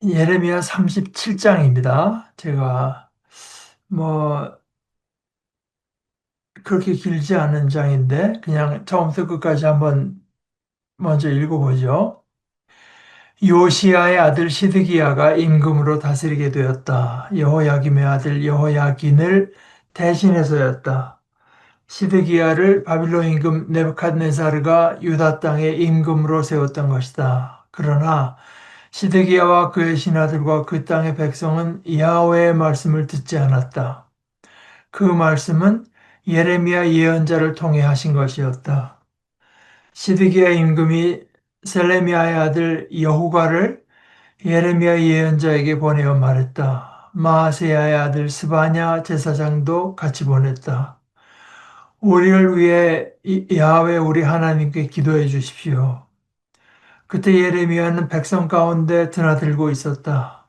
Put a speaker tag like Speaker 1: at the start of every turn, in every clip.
Speaker 1: 예레미야 37장입니다. 제가 뭐 그렇게 길지 않은 장인데 그냥 처음부터 끝까지 한번 먼저 읽어보죠. 요시야의 아들 시드기야가 임금으로 다스리게 되었다. 여호야김의 아들 여호야긴을 대신해서였다. 시드기야를 바빌론 임금 네부갓네사르가 유다 땅에 임금으로 세웠던 것이다. 그러나 시드기야와 그의 신하들과 그 땅의 백성은 야훼의 말씀을 듣지 않았다. 그 말씀은 예레미야 예언자를 통해 하신 것이었다. 시드기야 임금이 셀레미야의 아들 여후가를 예레미야 예언자에게 보내어 말했다. 마아세야의 아들 스바냐 제사장도 같이 보냈다. 우리를 위해 야훼 우리 하나님께 기도해 주십시오. 그때 예레미야는 백성 가운데 드나들고 있었다.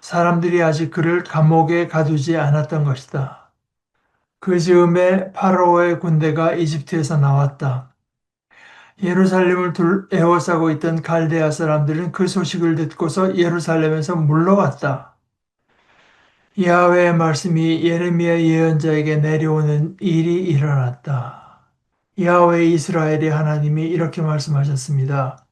Speaker 1: 사람들이 아직 그를 감옥에 가두지 않았던 것이다. 그 즈음에 파라오의 군대가 이집트에서 나왔다. 예루살렘을 에워싸고 있던 갈대아 사람들은 그 소식을 듣고서 예루살렘에서 물러갔다. 야훼의 말씀이 예레미야 예언자에게 내려오는 일이 일어났다. 야훼 이스라엘의 하나님이 이렇게 말씀하셨습니다.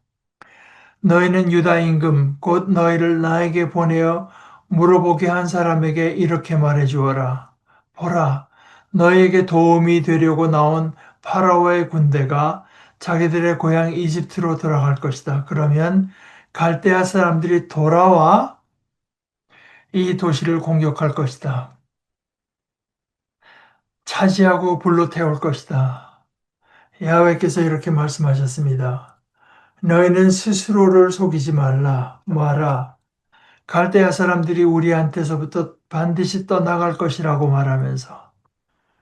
Speaker 1: 너희는 유다 임금 곧 너희를 나에게 보내어 물어보게 한 사람에게 이렇게 말해 주어라. 보라, 너희에게 도움이 되려고 나온 파라오의 군대가 자기들의 고향 이집트로 돌아갈 것이다. 그러면 갈대아 사람들이 돌아와 이 도시를 공격할 것이다. 차지하고 불로 태울 것이다. 야훼께서 이렇게 말씀하셨습니다. 너희는 스스로를 속이지 마라. 갈대아 사람들이 우리한테서부터 반드시 떠나갈 것이라고 말하면서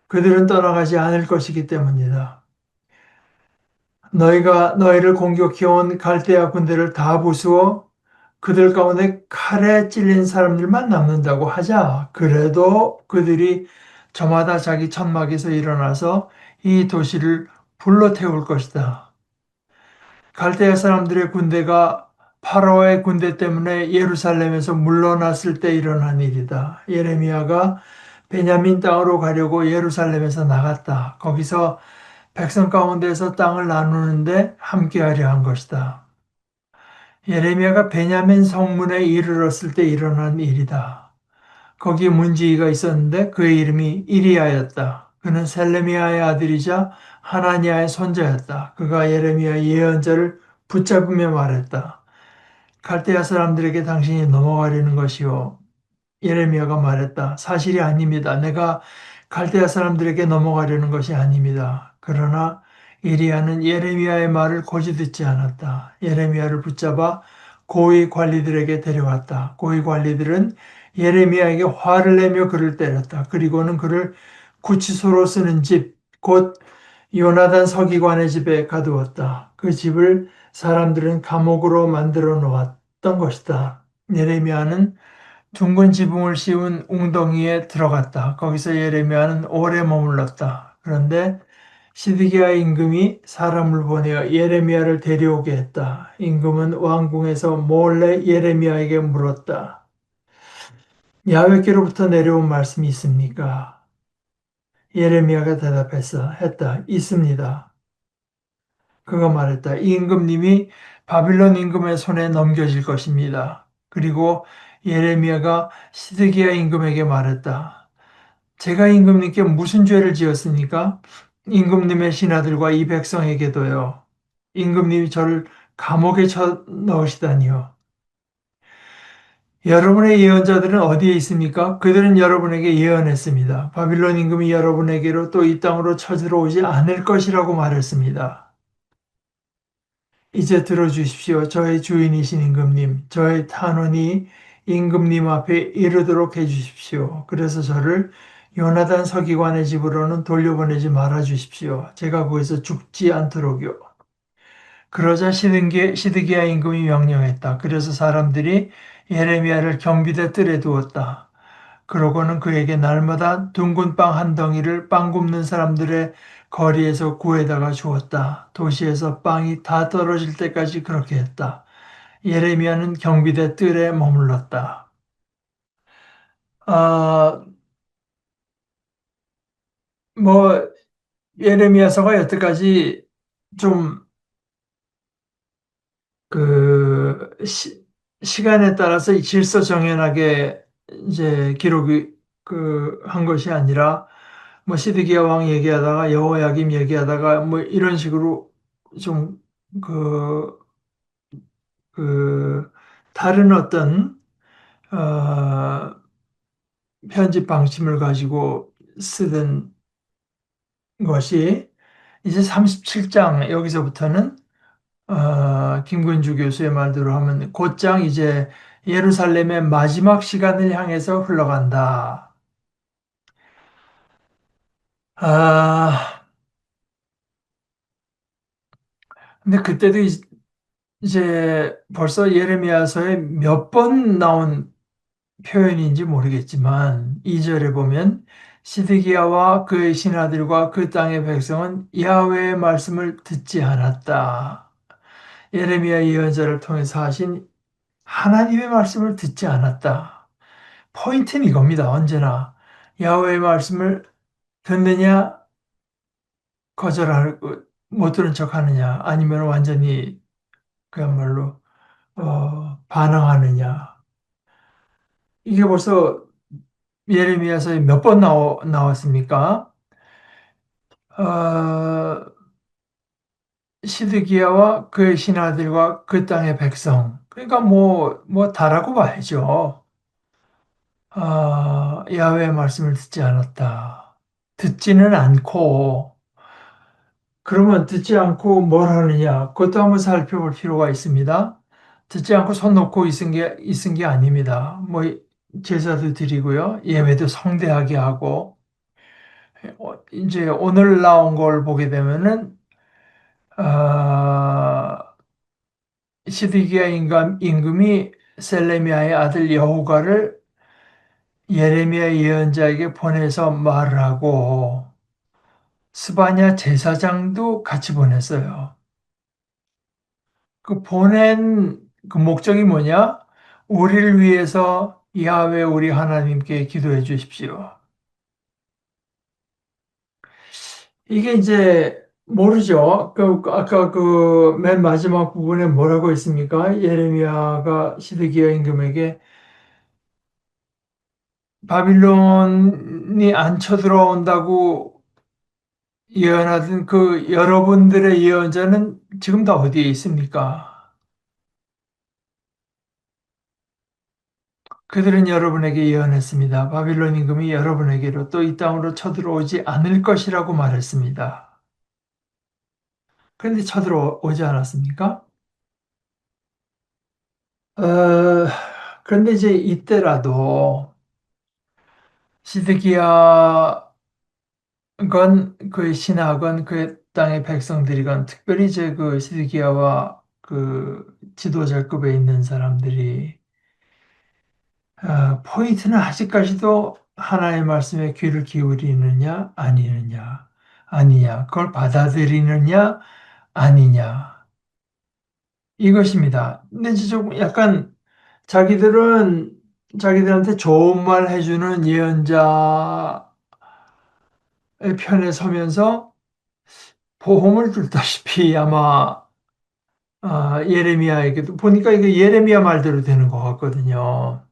Speaker 1: 그들은 떠나가지 않을 것이기 때문이다. 너희가 너희를 공격해온 갈대아 군대를 다 부수어 그들 가운데 칼에 찔린 사람들만 남는다고 하자. 그래도 그들이 저마다 자기 천막에서 일어나서 이 도시를 불러 태울 것이다. 갈대아 사람들의 군대가 파라오의 군대 때문에 예루살렘에서 물러났을 때 일어난 일이다. 예레미야가 베냐민 땅으로 가려고 예루살렘에서 나갔다. 거기서 백성 가운데서 땅을 나누는데 함께하려 한 것이다. 예레미야가 베냐민 성문에 이르렀을 때 일어난 일이다. 거기 문지기가 있었는데 그의 이름이 이리야였다. 그는 셀레미야의 아들이자 하나니아의 손자였다. 그가 예레미야 예언자를 붙잡으며 말했다. 갈대아 사람들에게 당신이 넘어가려는 것이요. 예레미야가 말했다. 사실이 아닙니다. 내가 갈대아 사람들에게 넘어가려는 것이 아닙니다. 그러나 이리야는 예레미야의 말을 고지 듣지 않았다. 예레미야를 붙잡아 고위 관리들에게 데려왔다. 고위 관리들은 예레미야에게 화를 내며 그를 때렸다. 그리고는 그를 구치소로 쓰는 집, 곧 요나단 서기관의 집에 가두었다. 그 집을 사람들은 감옥으로 만들어 놓았던 것이다. 예레미야는 둥근 지붕을 씌운 웅덩이에 들어갔다. 거기서 예레미야는 오래 머물렀다. 그런데 시드기야 임금이 사람을 보내어 예레미야를 데려오게 했다. 임금은 왕궁에서 몰래 예레미야에게 물었다. 야훼께로부터 내려온 말씀이 있습니까? 예레미야가 했다. 있습니다. 그가 말했다. 이 임금님이 바빌론 임금의 손에 넘겨질 것입니다. 그리고 예레미야가 시드기야 임금에게 말했다. 제가 임금님께 무슨 죄를 지었습니까? 임금님의 신하들과 이 백성에게도요. 임금님이 저를 감옥에 쳐 넣으시다니요. 여러분의 예언자들은 어디에 있습니까? 그들은 여러분에게 예언했습니다. 바빌론 임금이 여러분에게로 또 이 땅으로 쳐들어오지 않을 것이라고 말했습니다. 이제 들어주십시오. 저의 주인이신 임금님, 저의 탄원이 임금님 앞에 이르도록 해주십시오. 그래서 저를 요나단 서기관의 집으로는 돌려보내지 말아 주십시오. 제가 거기서 죽지 않도록요. 그러자 시드기야 임금이 명령했다. 그래서 사람들이 예레미야를 경비대 뜰에 두었다. 그러고는 그에게 날마다 둥근 빵 한 덩이를 빵 굽는 사람들의 거리에서 구해다가 주었다. 도시에서 빵이 다 떨어질 때까지 그렇게 했다. 예레미야는 경비대 뜰에 머물렀다. 아, 뭐 예레미야서가 여태까지 좀 시간에 따라서 이 질서정연하게 이제 기록이 한 것이 아니라 뭐 시드기야 왕 얘기하다가 여호야김 얘기하다가 뭐 이런 식으로 좀 그, 그 다른 어떤 편집 방침을 가지고 쓰던 것이 이제 37장 여기서부터는 김근주 교수의 말대로 하면 곧장 이제 예루살렘의 마지막 시간을 향해서 흘러간다. 아, 근데 그때도 이제 벌써 예레미야서에 몇 번 나온 표현인지 모르겠지만 2절에 보면 시드기야와 그의 신하들과 그 땅의 백성은 야훼의 말씀을 듣지 않았다. 예레미야 예언자를 통해서 하신 하나님의 말씀을 듣지 않았다. 포인트는 이겁니다. 언제나 야훼의 말씀을 듣느냐 거절하고 못 들은 척하느냐 아니면 완전히 그야말로 반항하느냐. 이게 벌써 예레미야서에 몇 번 나왔습니까? 어, 시드기야와 그의 신하들과 그 땅의 백성. 그러니까 뭐 다라고 봐야죠. 야훼의 말씀을 듣지 않았다. 듣지는 않고 그러면 듣지 않고 뭘 하느냐? 그것도 한번 살펴볼 필요가 있습니다. 듣지 않고 손 놓고 있은 게 아닙니다. 뭐 제사도 드리고요. 예배도 성대하게 하고 이제 오늘 나온 걸 보게 되면은 아, 시드기야 임금이 셀레미야의 아들 여호가를 예레미야 예언자에게 보내서 말을 하고 스바냐 제사장도 같이 보냈어요. 그 보낸 그 목적이 뭐냐? 우리를 위해서 야훼 우리 하나님께 기도해 주십시오. 이게 이제 모르죠. 아까 그 맨 마지막 부분에 뭐라고 했습니까? 예레미야가 시드기야 임금에게 바빌론이 안 쳐들어온다고 예언하던 그 여러분들의 예언자는 지금 다 어디에 있습니까? 그들은 여러분에게 예언했습니다. 바빌론 임금이 여러분에게로 또 이 땅으로 쳐들어오지 않을 것이라고 말했습니다. 그런데 쳐들어오지 않았습니까? 어, 그런데 이제 이때라도 시드기야건 그 신하건 그 땅의 백성들이건 특별히 이제 그 시드기야와 그 지도자급에 있는 사람들이 포인트는 아직까지도 하나의 말씀에 귀를 기울이느냐, 아니느냐, 아니냐, 그걸 받아들이느냐, 아니냐, 이것입니다. 근데 이제 좀 약간 자기들은 자기들한테 좋은 말 해주는 예언자의 편에 서면서 보험을 들다시피 아마 예레미야에게도 보니까 이게 예레미야 말대로 되는 것 같거든요.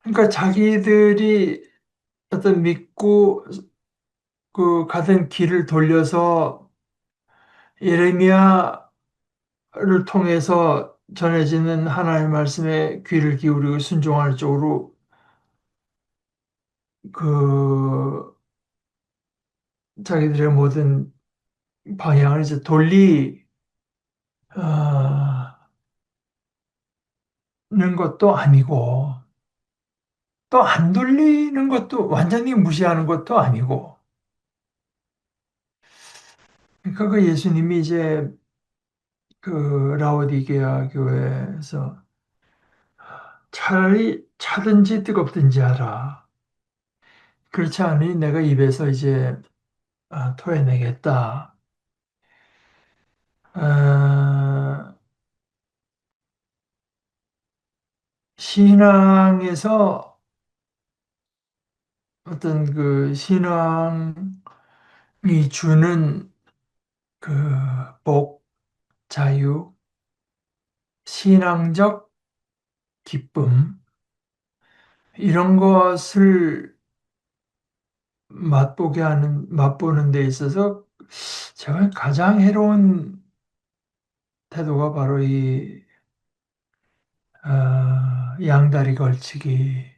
Speaker 1: 그러니까 자기들이 어떤 믿고 그 가던 길을 돌려서 예레미야를 통해서 전해지는 하나님의 말씀에 귀를 기울이고 순종할 쪽으로 그 자기들의 모든 방향을 이제 는 것도 아니고 또 안 돌리는 것도 완전히 무시하는 것도 아니고 그러니까 그 예수님이 이제 그 라오디게아 교회에서 차라리 차든지 뜨겁든지 하라. 그렇지 않으니 내가 입에서 이제 토해내겠다. 어, 신앙에서 어떤 그 신앙이 주는 그 복, 자유, 신앙적 기쁨, 이런 것을 맛보는 데 있어서 제가 가장 해로운 태도가 바로 이, 양다리 걸치기인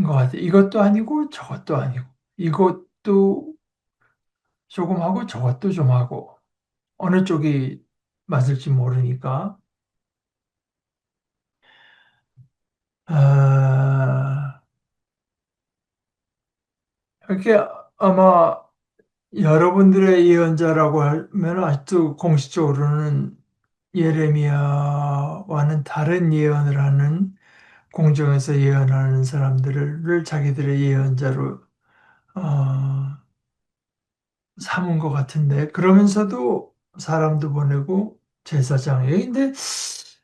Speaker 1: 것 같아요. 이것도 아니고 저것도 아니고, 이것도 조금 하고 저것도 좀 하고, 어느 쪽이 맞을지 모르니까. 아, 이렇게 아마 여러분들의 예언자라고 하면 아직도 공식적으로는 예레미야와는 다른 예언을 하는 공정에서 예언하는 사람들을 자기들의 예언자로 어, 삼은 것 같은데 그러면서도 사람도 보내고 제사장에 근데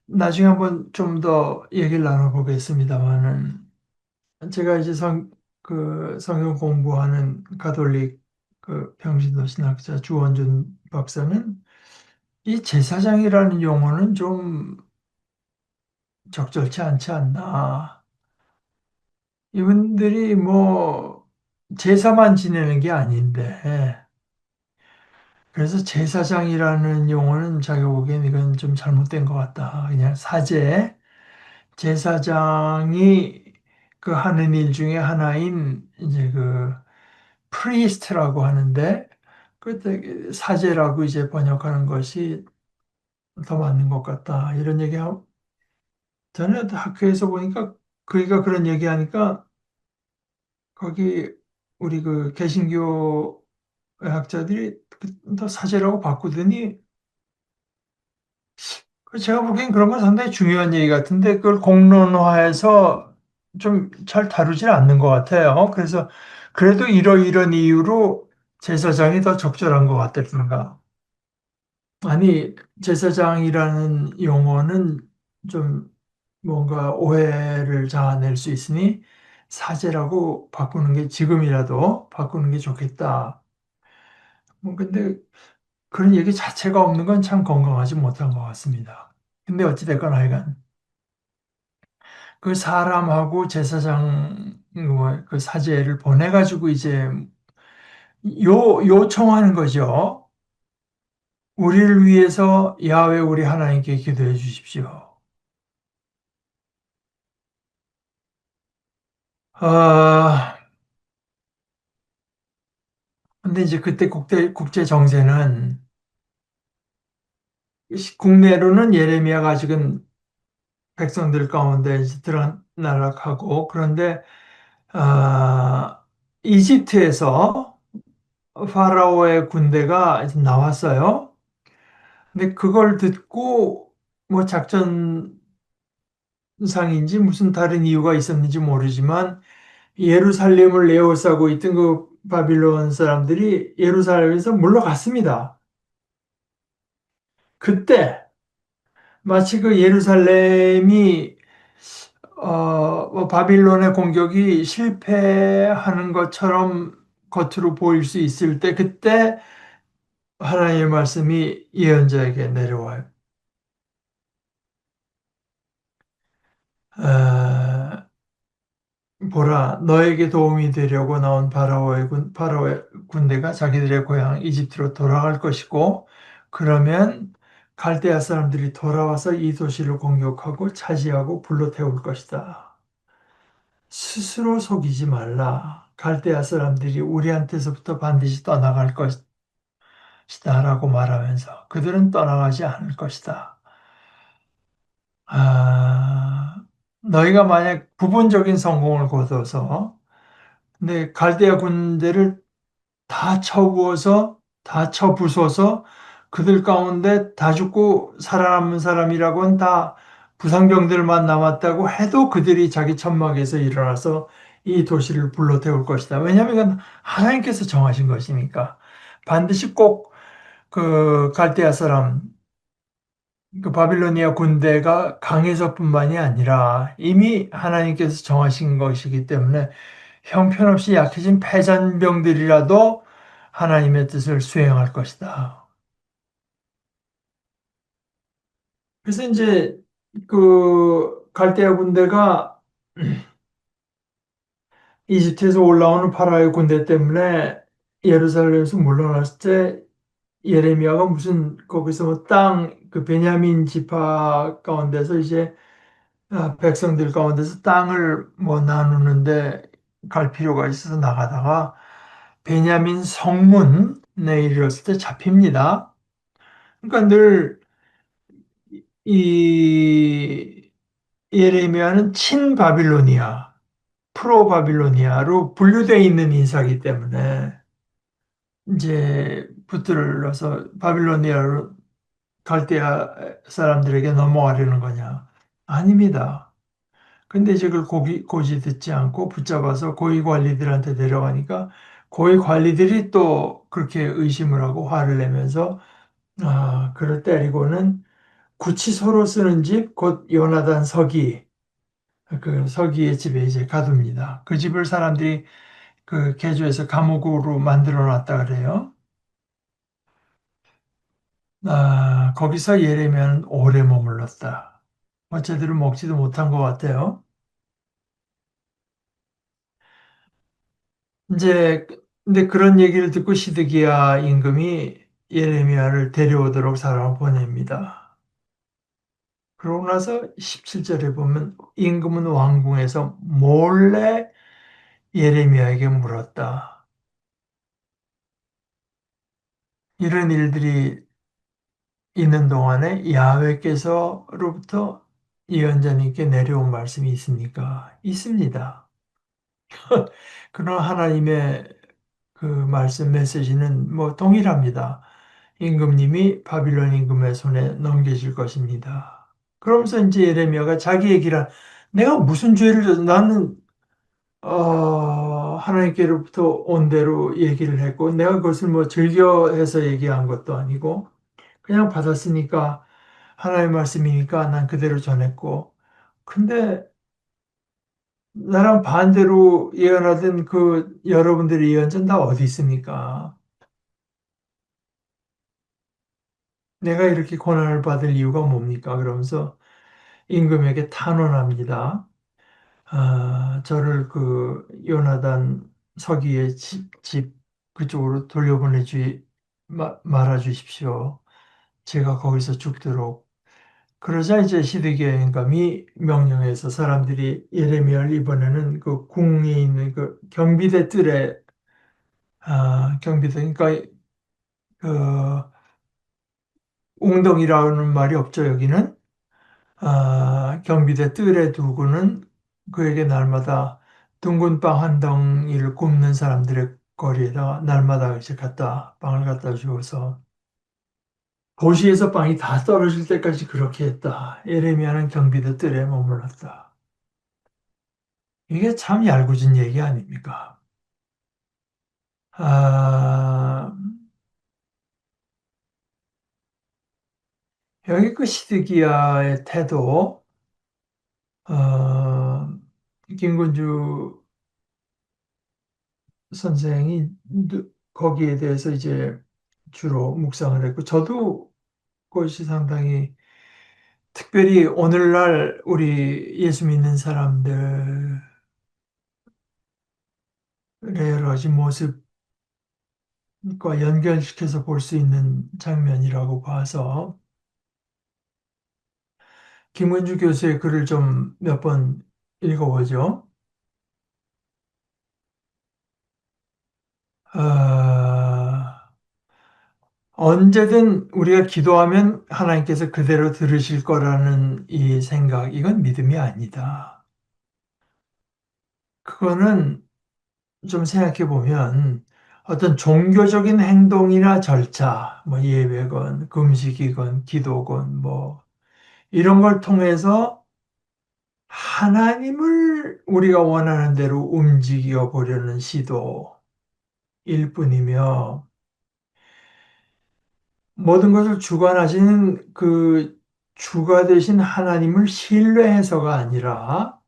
Speaker 1: 나중에 한번 좀 더 얘기를 나눠보겠습니다만은 제가 이제 성경 공부하는 가톨릭 그 평신도 신학자 주원준 박사는 이 제사장이라는 용어는 좀 적절치 않지 않나. 이분들이 뭐 제사만 지내는 게 아닌데 그래서 제사장이라는 용어는 자기가 보기엔 이건 좀 잘못된 것 같다. 그냥 사제, 제사장이 그 하는 일 중에 하나인 이제 그 프리스트라고 하는데 그 사제라고 이제 번역하는 것이 더 맞는 것 같다. 이런 얘기하고 저는 학교에서 보니까 그이가 그런 얘기하니까 거기 우리 그 개신교 학자들이 더 사제라고 바꾸더니 제가 보기엔 그런 건 상당히 중요한 얘기 같은데 그걸 공론화해서 좀 잘 다루질 않는 것 같아요. 그래서 그래도 이런 이유로 제사장이 더 적절한 것 같다든가. 아니, 제사장이라는 용어는 좀 뭔가 오해를 자아낼 수 있으니 사제라고 바꾸는 게 지금이라도 바꾸는 게 좋겠다. 뭐 근데 그런 얘기 자체가 없는 건 참 건강하지 못한 것 같습니다. 근데 어찌됐건 하여간 그 사람하고 제사장 그 사제를 보내가지고 이제 요청하는 거죠. 우리를 위해서 야훼 우리 하나님께 기도해 주십시오. 아, 근데 이제 그때 국제 정세는 국내로는 예레미야가 아직은 백성들 가운데 이제 드러나락하고 그런데 이집트에서 파라오의 군대가 이제 나왔어요. 근데 그걸 듣고 뭐 작전상인지 무슨 다른 이유가 있었는지 모르지만 예루살렘을 에워싸고 있던 그 바빌론 사람들이 예루살렘에서 물러갔습니다. 그때 마치 그 예루살렘이 뭐 바빌론의 공격이 실패하는 것처럼 겉으로 보일 수 있을 때 그때 하나님의 말씀이 예언자에게 내려와요. 어, 보라, 너에게 도움이 되려고 나온 파라오의 군대가 자기들의 고향 이집트로 돌아갈 것이고, 그러면 갈대아 사람들이 돌아와서 이 도시를 공격하고 차지하고 불러 태울 것이다. 스스로 속이지 말라. 갈대아 사람들이 우리한테서부터 반드시 떠나갈 것이다라고 말하면서 그들은 떠나가지 않을 것이다. 너희가 만약 부분적인 성공을 거둬서 근데 갈대아 군대를 다 쳐부어서 다 쳐부숴서 그들 가운데 다 죽고 살아남은 사람이라고는 다 부상병들만 남았다고 해도 그들이 자기 천막에서 일어나서 이 도시를 불러 태울 것이다. 왜냐하면 이건 하나님께서 정하신 것이니까 반드시 꼭 그 갈대아 사람, 그 바빌로니아 군대가 강해서뿐만이 아니라 이미 하나님께서 정하신 것이기 때문에 형편없이 약해진 패잔병들이라도 하나님의 뜻을 수행할 것이다. 그래서 이제 그 갈대아 군대가 이집트에서 올라오는 파라오의 군대 때문에 예루살렘에서 물러났을 때 예레미야가 무슨 거기서 뭐 그 베냐민 지파 가운데서 이제 백성들 가운데서 땅을 뭐 나누는데 갈 필요가 있어서 나가다가 베냐민 성문에 이르렀을 때 잡힙니다. 그러니까 늘 이 예레미야는 친바빌로니아, 프로바빌로니아로 분류되어 있는 인사이기 때문에 이제 붙들어서 바빌로니아로 갈대아 사람들에게 넘어가려는 거냐? 아닙니다. 근데 이제 그걸 고지 듣지 않고 붙잡아서 고위 관리들한테 데려가니까 고위 관리들이 또 그렇게 의심을 하고 화를 내면서 그를 때리고는 구치소로 쓰는 집, 곧 요나단 서기, 그 서기의 집에 이제 가둡니다. 그 집을 사람들이 그 개조해서 감옥으로 만들어 놨다 그래요. 거기서 예레미야는 오래 머물렀다. 뭐 제대로 먹지도 못한 것 같아요. 이제 근데 그런 얘기를 듣고 시드기야 임금이 예레미야를 데려오도록 사람을 보냅니다. 그러고 나서 17절에 보면 임금은 왕궁에서 몰래 예레미야에게 물었다. 이런 일들이 있는 동안에 야훼께서로부터 예언자님께 내려온 말씀이 있습니까? 있습니다. 그러나 하나님의 그 말씀 메시지는 뭐 동일합니다. 임금님이 바빌론 임금의 손에 넘겨질 것입니다. 그러면서 이제 예레미야가 자기 얘기를 내가 무슨 죄를 나는 하나님께로부터 온 대로 얘기를 했고 내가 그것을 뭐 즐겨해서 얘기한 것도 아니고 그냥 받았으니까 하나님의 말씀이니까 난 그대로 전했고 근데 나랑 반대로 예언하던 그 여러분들의 예언자는 다 어디 있습니까? 내가 이렇게 고난을 받을 이유가 뭡니까? 그러면서 임금에게 탄원합니다. 저를 그 요나단 서기의 집 그쪽으로 말아 주십시오. 제가 거기서 죽도록. 그러자 이제 시드기야 영감이 명령해서 사람들이 예레미야를 이번에는 그 궁에 있는 그 경비대 뜰에 경비대 그러니까 그 웅덩이라는 말이 없죠 여기는 경비대 뜰에 두고는 그에게 날마다 둥근 빵 한 덩이를 굽는 사람들의 거리에다가 날마다 이제 빵을 갖다 주어서 도시에서 빵이 다 떨어질 때까지 그렇게 했다. 예레미야는 경비대 뜰에 머물렀다. 이게 참 얄궂은 얘기 아닙니까? 아, 여기 그 시드기야의 태도, 어, 김군주 선생이 거기에 대해서 이제 주로 묵상을 했고, 저도 그것이 상당히 특별히 오늘날 우리 예수 믿는 사람들의 여러 가지 모습과 연결시켜서 볼 수 있는 장면이라고 봐서 김은주 교수의 글을 좀 몇 번 읽어보죠. 아, 언제든 우리가 기도하면 하나님께서 그대로 들으실 거라는 이 생각, 이건 믿음이 아니다. 그거는 좀 생각해 보면 어떤 종교적인 행동이나 절차, 뭐 예배건, 금식이건, 기도건, 뭐 이런 걸 통해서 하나님을 우리가 원하는 대로 움직여 보려는 시도일 뿐이며 모든 것을 주관하시는 그 주가 되신 하나님을 신뢰해서가 아니라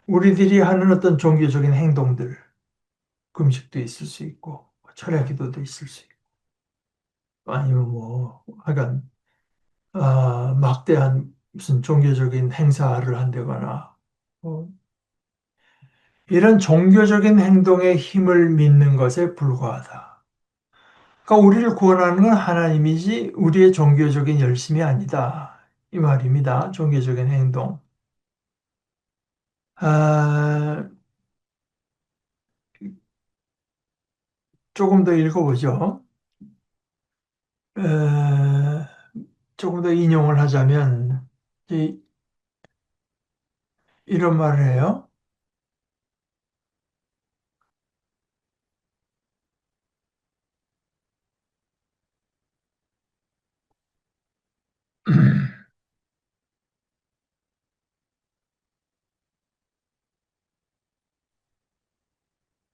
Speaker 1: 우리들이 하는 어떤 종교적인 행동들, 금식도 있을 수 있고, 철야 기도도 있을 수 있고, 아니면 뭐, 하여간, 막대한 무슨 종교적인 행사를 한다거나, 뭐 이런 종교적인 행동의 힘을 믿는 것에 불과하다. 그러니까 우리를 구원하는 건 하나님이지 우리의 종교적인 열심이 아니다. 이 말입니다. 종교적인 행동. 아, 조금 더 읽어보죠. 에, 조금 더 인용을 하자면 이, 이런 말을 해요.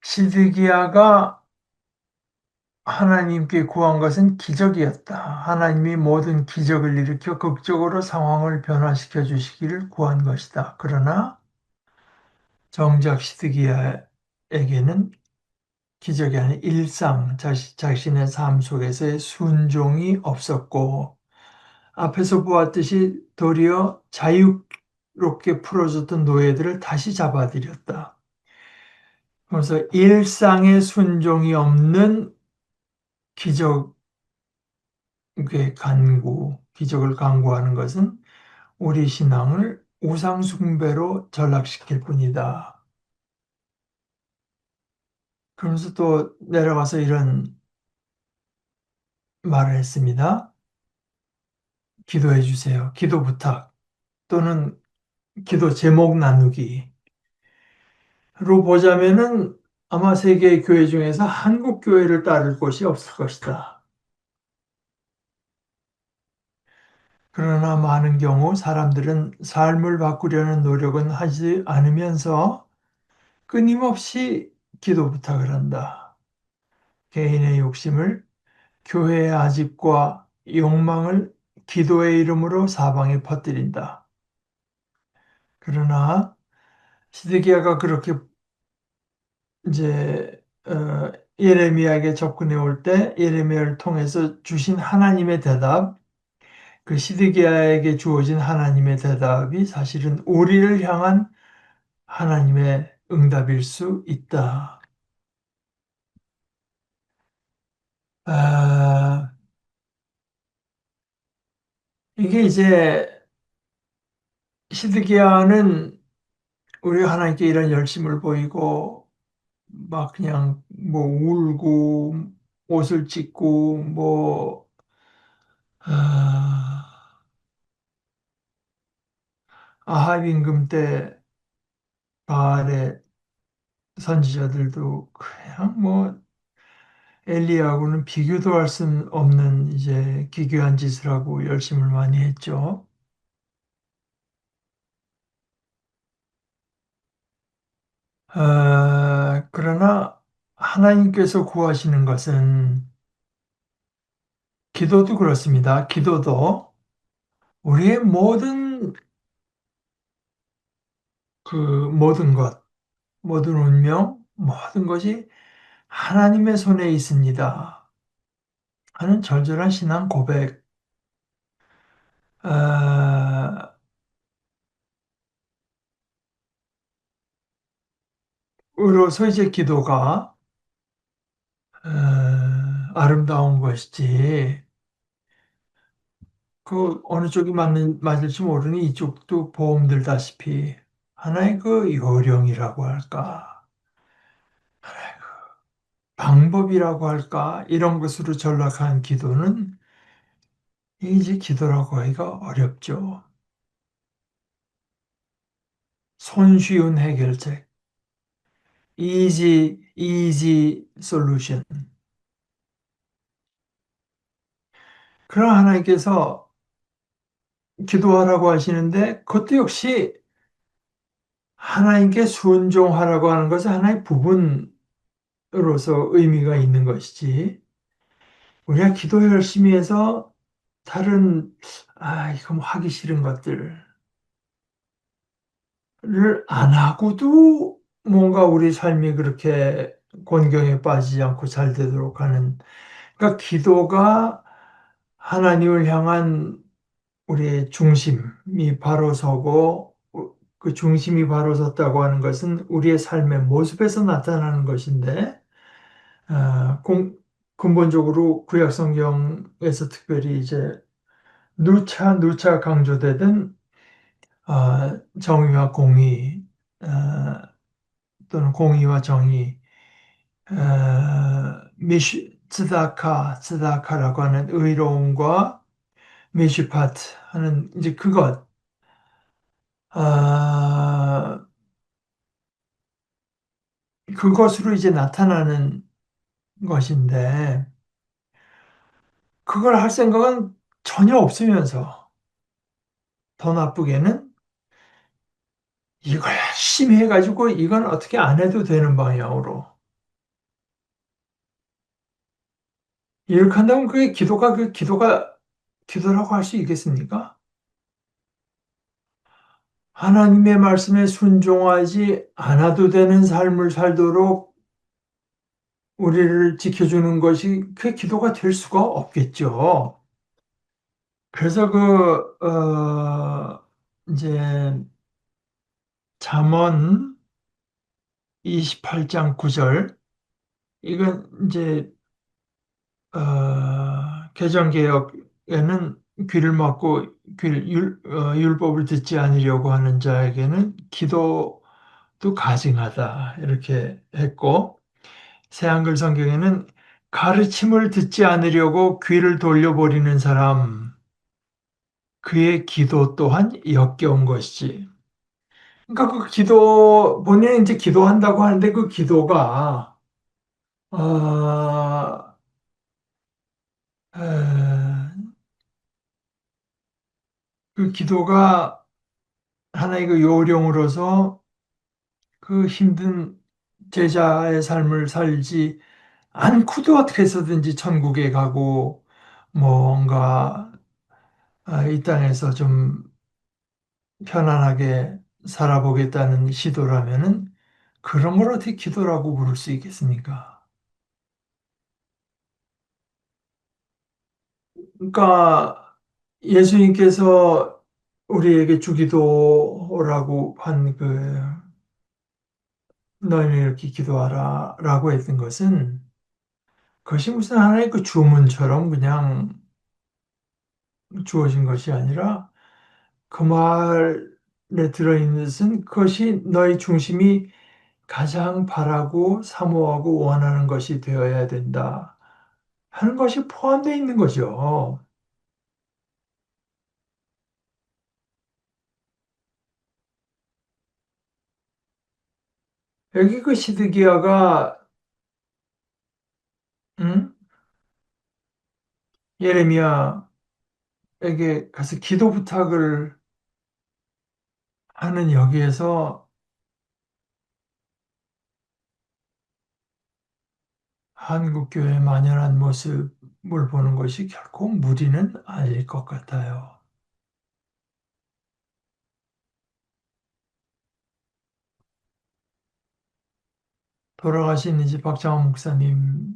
Speaker 1: 시드기야가 하나님께 구한 것은 기적이었다. 하나님이 모든 기적을 일으켜 극적으로 상황을 변화시켜 주시기를 구한 것이다. 그러나 정작 시드기야에게는 기적이 아닌 일상, 자신의 삶 속에서의 순종이 없었고, 앞에서 보았듯이 도리어 자유롭게 풀어줬던 노예들을 다시 잡아들였다. 그래서 일상의 순종이 없는 기적의 기적을 간구하는 것은 우리 신앙을 우상숭배로 전락시킬 뿐이다. 그러면서 또 내려가서 이런 말을 했습니다. 기도해 주세요. 기도 부탁 또는 기도 제목 나누기로 보자면은 아마 세계 교회 중에서 한국 교회를 따를 곳이 없을 것이다. 그러나 많은 경우 사람들은 삶을 바꾸려는 노력은 하지 않으면서 끊임없이 기도 부탁을 한다. 개인의 욕심을, 교회의 아집과 욕망을 기도의 이름으로 사방에 퍼뜨린다. 그러나 시드기야가 그렇게 이제 예레미야에게 접근해 올 때 예레미야를 통해서 주신 하나님의 대답, 그 시드기야에게 주어진 하나님의 대답이 사실은 우리를 향한 하나님의 응답일 수 있다. 아, 이게 이제 시드기야는 우리 하나님께 이런 열심을 보이고 막 그냥 뭐 울고 옷을 찢고 뭐 아합 임금 때 바알의 선지자들도 그냥 뭐 엘리야하고는 비교도 할 수 없는 이제 기괴한 짓을 하고 열심을 많이 했죠. 그러나 하나님께서 구하시는 것은 기도도 그렇습니다. 기도도 우리의 모든 것, 모든 운명, 모든 것이 하나님의 손에 있습니다. 하는 절절한 신앙 고백. 어, 으로서 이제 기도가 아름다운 것이지. 그 어느 쪽이 맞을지 모르니 이쪽도 보험 들다시피 하나의 그 요령이라고 할까, 하나의 그 방법이라고 할까, 이런 것으로 전락한 기도는 이제 기도라고 하기가 어렵죠. 손쉬운 해결책, easy solution. 그런 하나님께서 기도하라고 하시는데 그것도 역시 하나님께 순종하라고 하는 것은 하나의 부분으로서 의미가 있는 것이지. 우리가 기도 열심히 해서 다른, 이거 뭐 하기 싫은 것들을 안 하고도 뭔가 우리 삶이 그렇게 곤경에 빠지지 않고 잘 되도록 하는, 그러니까 기도가 하나님을 향한 우리의 중심이 바로 서고, 그 중심이 바로 섰다고 하는 것은 우리의 삶의 모습에서 나타나는 것인데, 아, 근본적으로 구약 성경에서 특별히 이제 누차 강조되던 정의와 공의, 아, 또는 공의와 정의, 츠다카라고 하는 의로움과 미슈파트 하는 이제 그것, 아, 그것으로 이제 나타나는 것인데, 그걸 할 생각은 전혀 없으면서 더 나쁘게는 이걸 열심히 해가지고 이건 어떻게 안 해도 되는 방향으로. 이렇게 한다면 그게 기도라고 할 수 있겠습니까? 하나님의 말씀에 순종하지 않아도 되는 삶을 살도록 우리를 지켜주는 것이 그 기도가 될 수가 없겠죠. 그래서 이제 잠언 28장 9절, 이건 이제, 개정개혁에는 귀를 막고 율법을 듣지 않으려고 하는 자에게는 기도도 가증하다. 이렇게 했고, 새한글 성경에는 가르침을 듣지 않으려고 귀를 돌려버리는 사람, 그의 기도 또한 역겨운 것이지. 그러니까 그 본인이 이제 기도한다고 하는데 그 기도가, 어, 에, 그 기도가 하나의 그 요령으로서 그 힘든 제자의 삶을 살지 않고도 어떻게 해서든지 천국에 가고 뭔가 이 땅에서 좀 편안하게 살아보겠다는 시도라면은 그런 걸 어떻게 기도라고 부를 수 있겠습니까? 그러니까 예수님께서 우리에게 주기도라고 한 너희는 이렇게 기도하라라고 했던 것은 그것이 무슨 하나의 그 주문처럼 그냥 주어진 것이 아니라 그 말에 들어있는 것은 그것이 너희 중심이 가장 바라고 사모하고 원하는 것이 되어야 된다 하는 것이 포함되어 있는 거죠. 여기 그 시드기야가 음? 예레미야에게 가서 기도 부탁을 하는 여기에서 한국교회의 만연한 모습을 보는 것이 결코 무리는 아닐 것 같아요. 돌아가신 이제 박장원 목사님이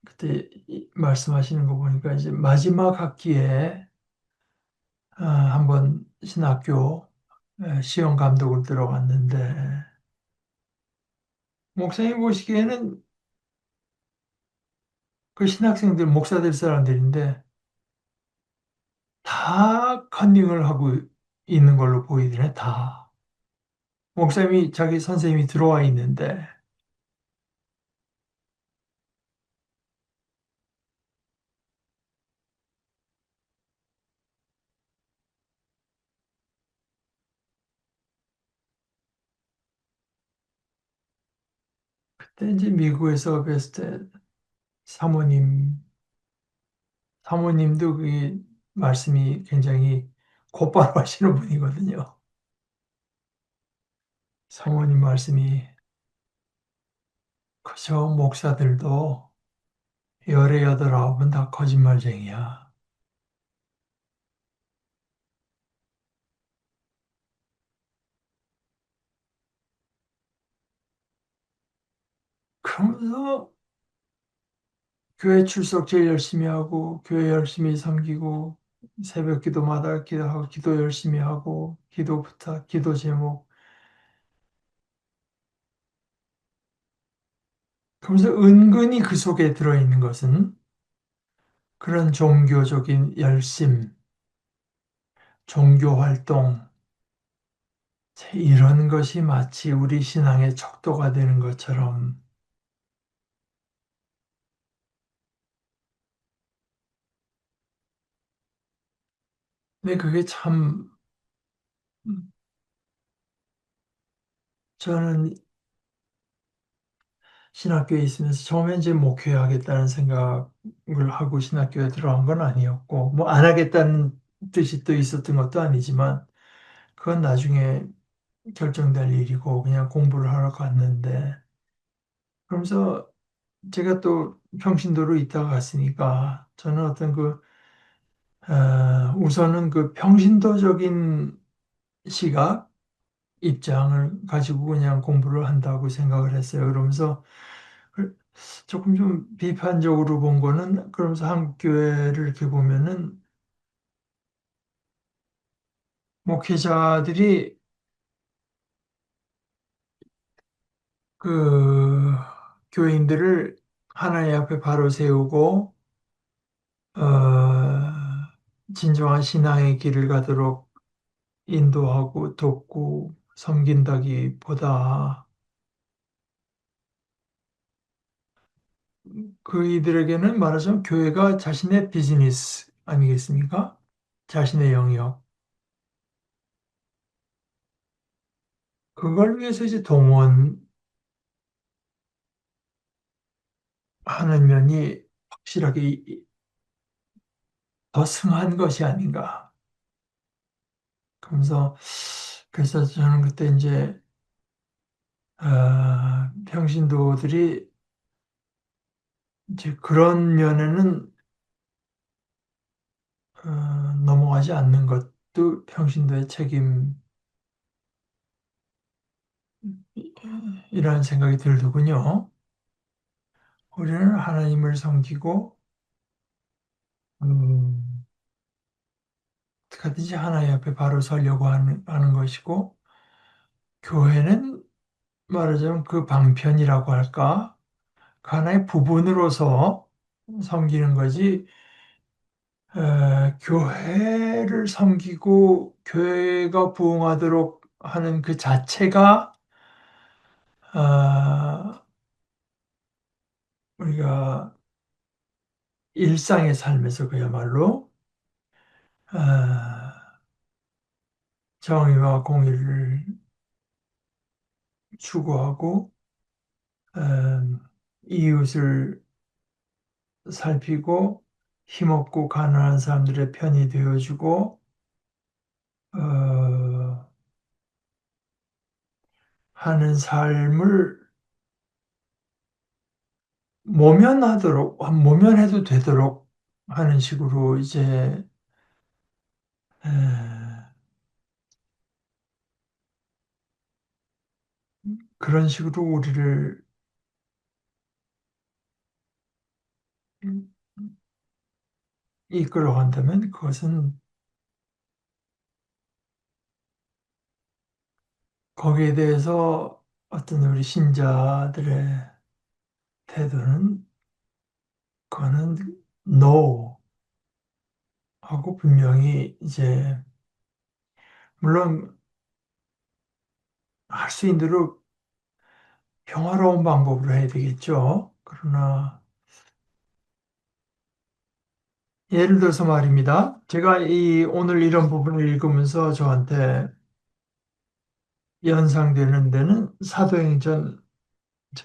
Speaker 1: 그때 말씀하시는 거 보니까 이제 마지막 학기에 한번 신학교 시험 감독을 들어갔는데 목사님 보시기에는 그 신학생들 목사 될 사람들인데 다 컨닝을 하고 있는 걸로 보이더래 다. 목사님이 자기 선생님이 들어와 있는데 그때 이제 미국에서 뵀을 때 사모님 사모님도 그 말씀이 굉장히 곧바로 하시는 분이거든요. 사모님 말씀이 저 목사들도 열의 여덟 아홉은 다 거짓말쟁이야. 그러면서 교회 출석 제일 열심히 하고, 교회 열심히 섬기고, 새벽 기도마다 기도하고, 기도 열심히 하고, 기도 부탁, 기도 제목. 그러면서 은근히 그 속에 들어있는 것은 그런 종교적인 열심, 종교 활동, 이런 것이 마치 우리 신앙의 척도가 되는 것처럼. 근데 그게 참, 저는 신학교에 있으면서 처음에 이제 목회하겠다는 생각을 하고 신학교에 들어간 건 아니었고, 뭐 안 하겠다는 뜻이 또 있었던 것도 아니지만, 그건 나중에 결정될 일이고, 그냥 공부를 하러 갔는데, 그러면서 제가 또 평신도로 있다가 갔으니까, 저는 어떤 우선은 그 평신도적인 시각, 입장을 가지고 그냥 공부를 한다고 생각을 했어요. 그러면서 그 조금 좀 비판적으로 본 거는 그러면서 한국 교회를 이렇게 보면은 목회자들이 그 교인들을 하나님 앞에 바로 세우고 어 진정한 신앙의 길을 가도록 인도하고 돕고 섬긴다기보다 그이들에게는 말하자면 교회가 자신의 비즈니스 아니겠습니까? 자신의 영역. 그걸 위해서 이제 동원하는 면이 확실하게 더 승한 것이 아닌가. 그러면서 그래서 저는 그때 이제 평신도들이 이제 그런 면에는 넘어가지 않는 것도 평신도의 책임이라는 생각이 들더군요. 우리는 하나님을 섬기고 음, 어떻게든지 하나님 앞에 바로 서려고 하는 것이고 교회는 말하자면 그 방편이라고 할까? 그 하나의 부분으로서 섬기는 거지, 교회를 섬기고 교회가 부흥하도록 하는 그 자체가, 아, 우리가 일상의 삶에서 그야말로, 아, 정의와 공의를 추구하고, 이웃을 살피고, 힘없고 가난한 사람들의 편이 되어주고, 어, 하는 삶을 모면해도 되도록 하는 식으로 이제 에, 그런 식으로 우리를 이끌어 간다면 그것은 거기에 대해서 어떤 우리 신자들의 태도는 그거는 no 하고 분명히 이제 물론 할 수 있는 대로 평화로운 방법으로 해야 되겠죠. 그러나 예를 들어서 말입니다. 제가 이 오늘 이런 부분을 읽으면서 저한테 연상되는 데는 사도행전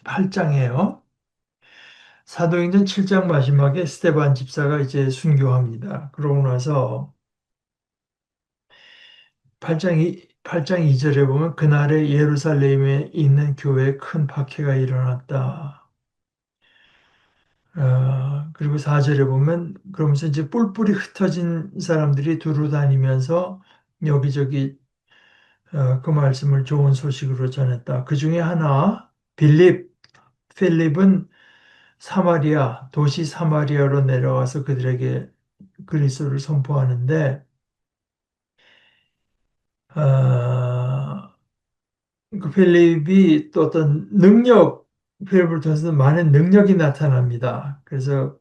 Speaker 1: 8장이에요. 사도행전 7장 마지막에 스데반 집사가 이제 순교합니다. 그러고 나서 8장 2절에 보면 그날에 예루살렘에 있는 교회에 큰 박해가 일어났다. 그리고 4절에 보면 그러면서 이제 뿔뿔이 흩어진 사람들이 두루 다니면서 여기저기 그 말씀을 좋은 소식으로 전했다. 그 중에 하나 필립은 사마리아 도시 사마리아로 내려와서 그들에게 그리스도를 선포하는데 어, 그 필립이 또 어떤 필립을 통해서 많은 능력이 나타납니다. 그래서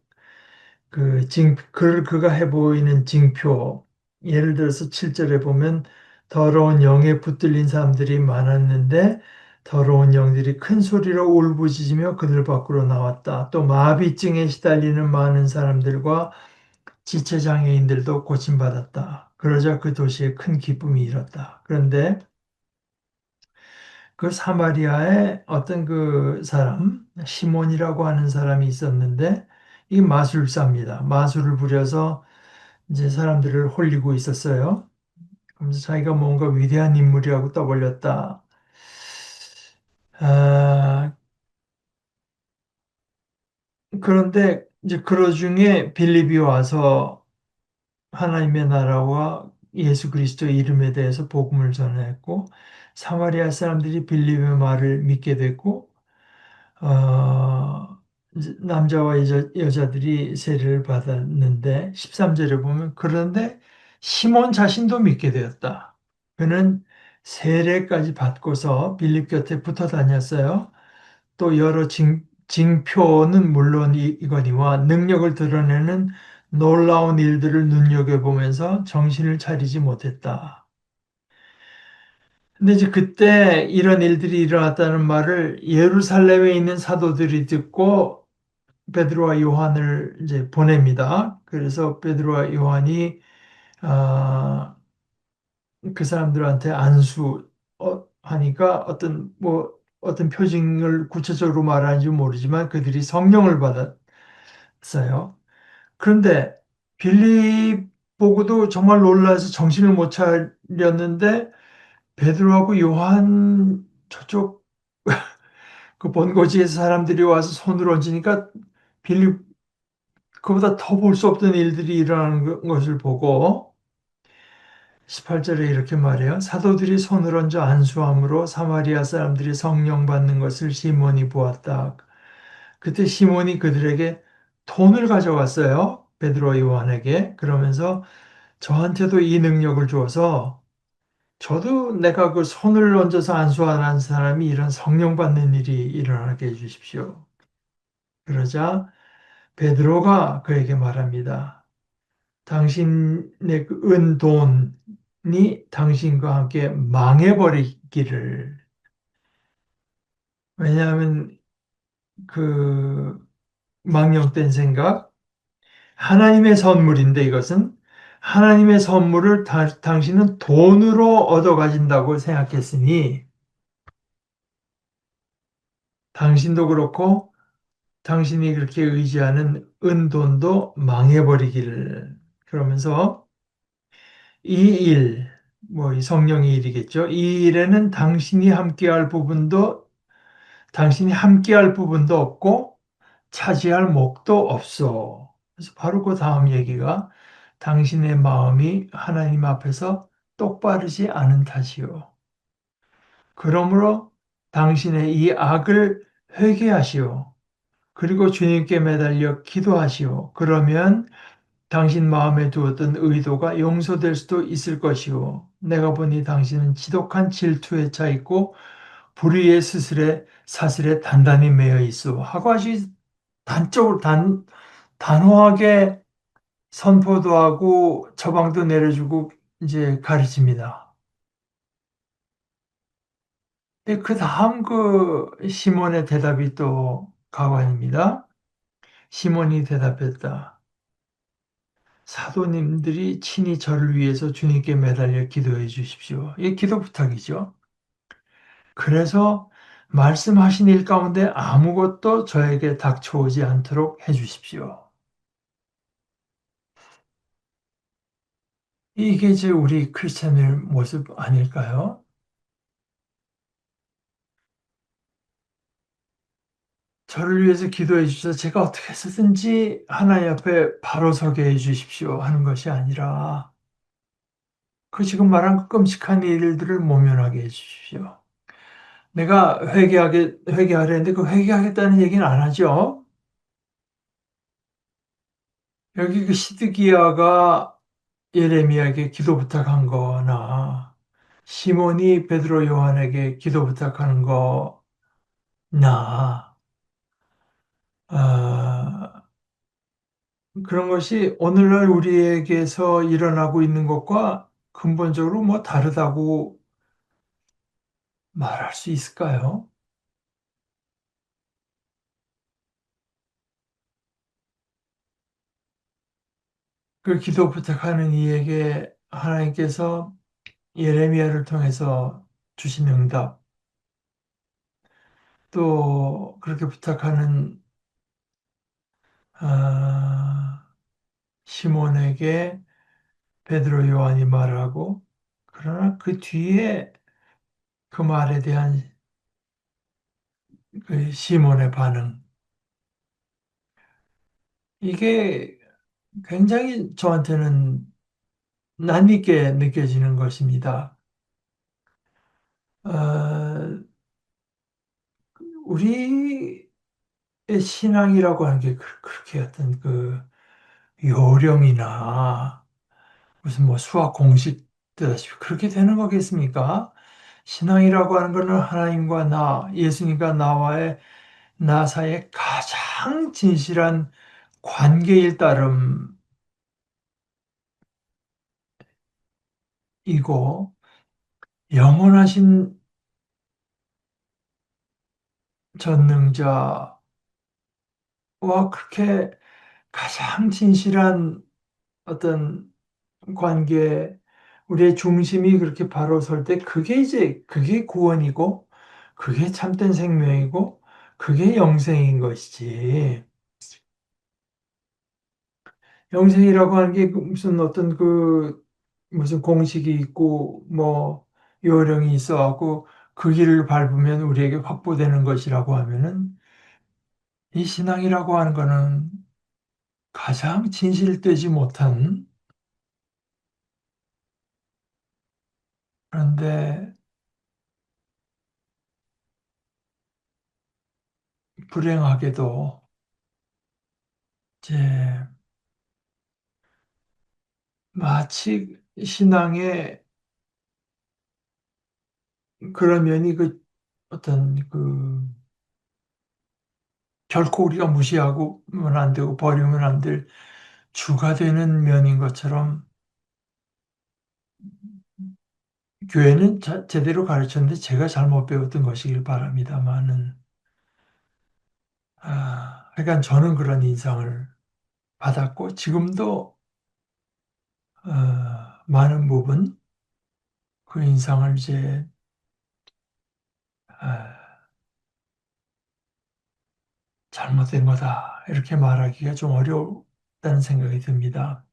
Speaker 1: 그가 해 보이는 징표, 예를 들어서 7절에 보면 더러운 영에 붙들린 사람들이 많았는데 더러운 영들이 큰 소리로 울부짖으며 그들 밖으로 나왔다. 또 마비증에 시달리는 많은 사람들과 지체장애인들도 고침받았다. 그러자 그 도시에 큰 기쁨이 일었다. 그런데 그 사마리아에 어떤 그 사람, 시몬이라고 하는 사람이 있었는데 이 마술사입니다. 마술을 부려서 이제 사람들을 홀리고 있었어요. 그러면서 자기가 뭔가 위대한 인물이라고 떠벌렸다. 아, 그런데 이제 그러 중에 빌립이 와서 하나님의 나라와 예수 그리스도의 이름에 대해서 복음을 전했고 사마리아 사람들이 빌립의 말을 믿게 됐고 이제 남자와 여자들이 세례를 받았는데 13절에 보면 그런데 시몬 자신도 믿게 되었다. 그는 세례까지 받고서 빌립 곁에 붙어 다녔어요. 또 여러 징표는 물론 이거니와 능력을 드러내는 놀라운 일들을 눈여겨보면서 정신을 차리지 못했다. 근데 이제 그때 이런 일들이 일어났다는 말을 예루살렘에 있는 사도들이 듣고 베드로와 요한을 이제 보냅니다. 그래서 베드로와 요한이 아, 그 사람들한테 하니까 어떤 표징을 구체적으로 말하는지 모르지만 그들이 성령을 받았어요. 그런데 빌립 보고도 정말 놀라서 정신을 못 차렸는데 베드로하고 요한 저쪽 그 본거지에서 사람들이 와서 손을 얹으니까 빌립 그보다 더 볼 수 없던 일들이 일어나는 것을 보고 18절에 이렇게 말해요. 사도들이 손을 얹어 안수함으로 사마리아 사람들이 성령 받는 것을 시몬이 보았다. 그때 시몬이 그들에게 돈을 가져왔어요. 베드로와 요한에게. 그러면서 저한테도 이 능력을 주어서 저도 내가 그 손을 얹어서 안수하는 사람이 이런 성령 받는 일이 일어나게 해주십시오. 그러자 베드로가 그에게 말합니다. 당신의 그은 돈이 당신과 함께 망해버리기를. 왜냐하면 그 망령된 생각, 하나님의 선물인데 이것은 하나님의 선물을 당신은 돈으로 얻어 가진다고 생각했으니 당신도 그렇고 당신이 그렇게 의지하는 은돈도 망해버리기를. 그러면서 이 일, 뭐 이 성령의 일이겠죠. 이 일에는 당신이 함께할 부분도 없고 차지할 목도 없어. 그래서 바로 그 다음 얘기가 당신의 마음이 하나님 앞에서 똑바르지 않은 탓이요. 그러므로 당신의 이 악을 회개하시오. 그리고 주님께 매달려 기도하시오. 그러면 당신 마음에 두었던 의도가 용서될 수도 있을 것이오. 내가 보니 당신은 지독한 질투에 차 있고 불의의 사슬에 단단히 매여 있어. 하고 아주 단적으로 단호하게 선포도 하고 처방도 내려주고 이제 가르칩니다. 그 다음 그 시몬의 대답이 또 가관입니다. 시몬이 대답했다. 사도님들이 친히 저를 위해서 주님께 매달려 기도해 주십시오. 이게 기도 부탁이죠. 그래서 말씀하신 일 가운데 아무것도 저에게 닥쳐오지 않도록 해 주십시오. 이게 이제 우리 크리스천의 모습 아닐까요? 저를 위해서 기도해 주셔서 제가 어떻게 해서든지 하나님 앞에 바로 서게 해 주십시오 하는 것이 아니라 그 지금 말한 그 끔찍한 일들을 모면하게 해 주십시오. 내가 회개하려는데 그 회개하겠다는 얘기는 안 하죠. 여기 그 시드기야가 예레미야에게 기도 부탁한 거나 시몬이 베드로 요한에게 기도 부탁하는 거나 어, 그런 것이 오늘날 우리에게서 일어나고 있는 것과 근본적으로 뭐 다르다고 말할 수 있을까요? 그 기도 부탁하는 이에게 하나님께서 예레미야를 통해서 주신 응답, 또 그렇게 부탁하는 아, 시몬에게 베드로 요한이 말하고, 그러나 그 뒤에 그 말에 대한 그 시몬의 반응, 이게 굉장히 저한테는 낯익게 느껴지는 것입니다. 어, 우리의 신앙이라고 하는 게 그렇게 어떤 그 요령이나 무슨 뭐 수학 공식 뜻다시피 그렇게 되는 거겠습니까? 신앙이라고 하는 것은 하나님과 예수님과 나 사이의 가장 진실한 관계일 따름이고, 영원하신 전능자와 그렇게 가장 진실한 어떤 관계, 우리의 중심이 그렇게 바로 설 때, 그게 구원이고, 그게 참된 생명이고, 그게 영생인 것이지. 영생이라고 하는 게 무슨 어떤 무슨 공식이 있고, 뭐, 요령이 있어갖고, 그 길을 밟으면 우리에게 확보되는 것이라고 하면은, 이 신앙이라고 하는 거는 가장 진실되지 못한, 그런데 불행하게도, 이제, 마치 신앙의 그런 면이 어떤 결코 우리가 무시하고는 안 되고 버리면 안 될 주가 되는 면인 것처럼 교회는 제대로 가르쳤는데 제가 잘못 배웠던 것이길 바랍니다만은, 하여간 저는 그런 인상을 받았고, 지금도, 많은 부분 그 인상을 이제, 아, 잘못된 거다. 이렇게 말하기가 좀 어렵다는 생각이 듭니다.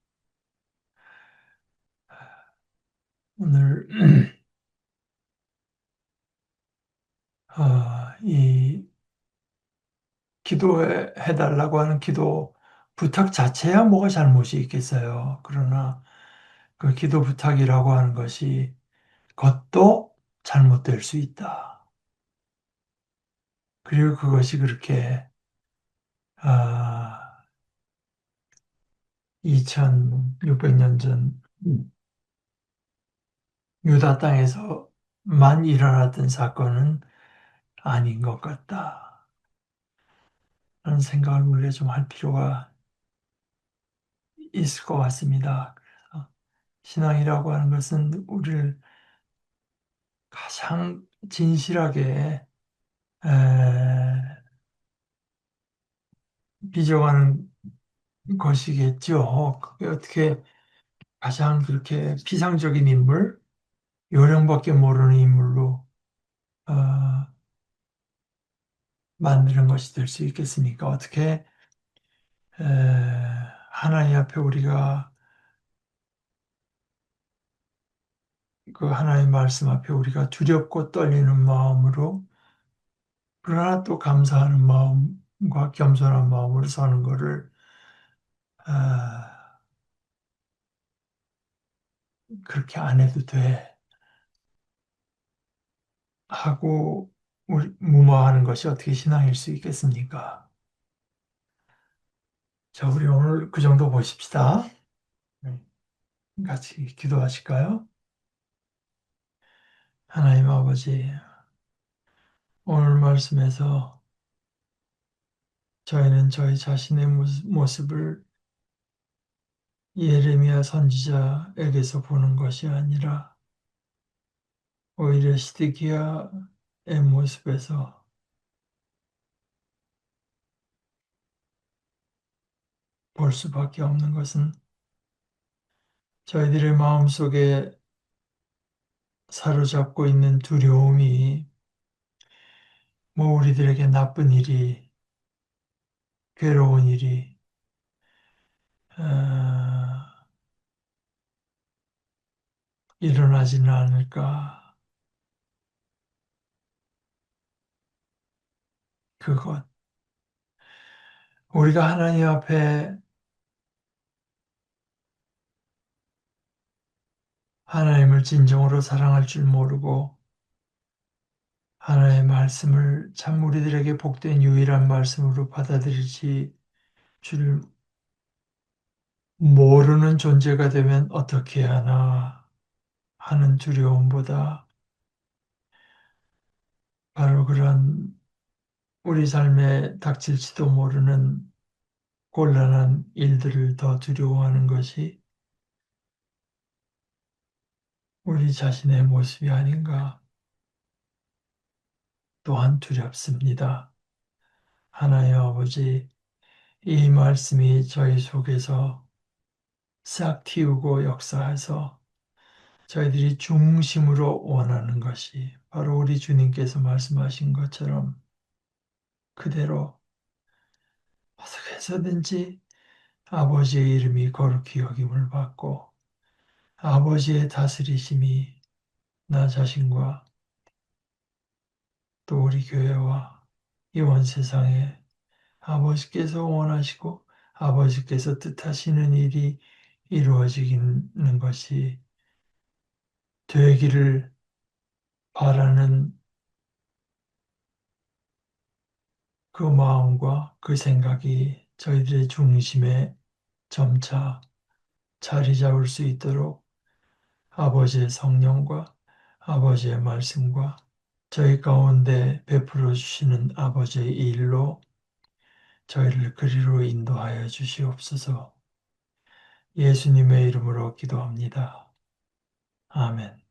Speaker 1: 오늘, 이 기도해 달라고 하는 기도 부탁 자체야 뭐가 잘못이 있겠어요. 그러나 그 기도 부탁이라고 하는 것이 그것도 잘못될 수 있다. 그리고 그것이 그렇게 2600년 전 유다 땅에서만 일어났던 사건은 아닌 것 같다. 라는 생각을 우리가 좀 할 필요가 있을 것 같습니다. 그래서 신앙이라고 하는 것은 우리를 가장 진실하게 빚어가는 것이겠죠. 그게 어떻게 가장 그렇게 피상적인 인물, 요령밖에 모르는 인물로 어, 만드는 것이 될 수 있겠습니까? 어떻게 에, 하나님 앞에 우리가 그 하나님 말씀 앞에 우리가 두렵고 떨리는 마음으로, 그러나 또 감사하는 마음 겸손한 마음으로 사는 거를 아, 그렇게 안 해도 돼 하고 무마하는 것이 어떻게 신앙일 수 있겠습니까? 자, 우리 오늘 그 정도 보십시다. 네. 같이 기도하실까요? 하나님 아버지, 오늘 말씀에서 저희는 저희 자신의 모습을 예레미야 선지자에게서 보는 것이 아니라 오히려 시드기야의 모습에서 볼 수밖에 없는 것은 저희들의 마음속에 사로잡고 있는 두려움이 뭐 우리들에게 나쁜 일이, 괴로운 일이 어, 일어나지는 않을까. 그것. 우리가 하나님 앞에 하나님을 진정으로 사랑할 줄 모르고 하나님의 말씀을 참 우리들에게 복된 유일한 말씀으로 받아들이지 줄 모르는 존재가 되면 어떻게 하나 하는 두려움보다 바로 그런 우리 삶에 닥칠지도 모르는 곤란한 일들을 더 두려워하는 것이 우리 자신의 모습이 아닌가 또한 두렵습니다. 하나님 아버지, 이 말씀이 저희 속에서 싹 틔우고 역사해서 저희들이 중심으로 원하는 것이 바로 우리 주님께서 말씀하신 것처럼 그대로 어떻게 해서든지 아버지의 이름이 거룩히 여김을 받고 아버지의 다스리심이 나 자신과 또 우리 교회와 이 온 세상에 아버지께서 원하시고 아버지께서 뜻하시는 일이 이루어지는 것이 되기를 바라는 그 마음과 그 생각이 저희들의 중심에 점차 자리 잡을 수 있도록 아버지의 성령과 아버지의 말씀과 저희 가운데 베풀어 주시는 아버지의 일로 저희를 그리로 인도하여 주시옵소서. 예수님의 이름으로 기도합니다. 아멘.